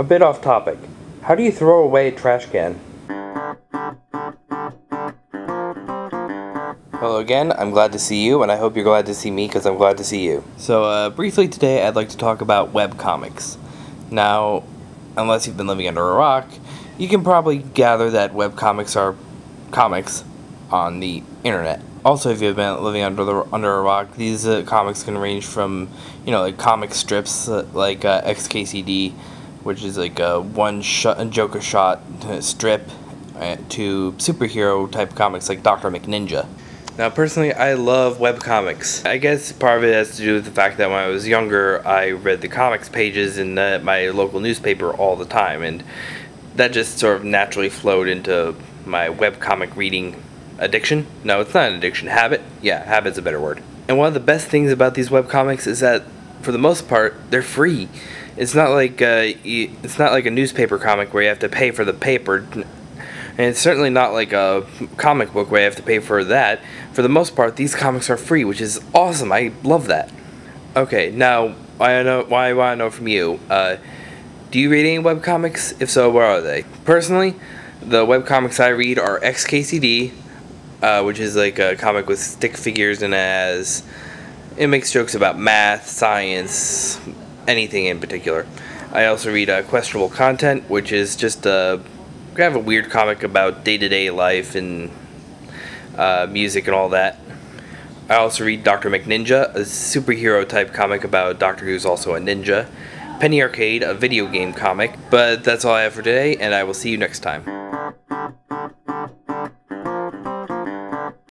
A bit off topic. How do you throw away a trash can? Hello again, I'm glad to see you, and I hope you're glad to see me because I'm glad to see you. So, briefly today I'd like to talk about webcomics. Now, unless you've been living under a rock, you can probably gather that webcomics are comics on the internet. Also, if you've been living under a rock, these comics can range from, like comic strips like XKCD, which is like a joke a shot strip, to superhero type comics like Dr. McNinja. Now, personally, I love webcomics. I guess part of it has to do with the fact that when I was younger, I read the comics pages in my local newspaper all the time, and that just sort of naturally flowed into my webcomic reading addiction. No, it's not an addiction. Habit? Yeah, habit's a better word. And one of the best things about these webcomics is that, for the most part, they're free. It's not like a newspaper comic where you have to pay for the paper. And it's certainly not like a comic book where you have to pay for that. For the most part, these comics are free, which is awesome. I love that. Okay, now, I want to know from you. Do you read any webcomics? If so, what are they? Personally, the webcomics I read are XKCD, which is like a comic with stick figures, and it makes jokes about math, science, anything in particular. I also read Questionable Content, which is just kind of a weird comic about day-to-day life and music and all that. I also read Dr. McNinja, a superhero type comic about a doctor who's also a ninja. Penny Arcade, a video game comic. But that's all I have for today, and I will see you next time.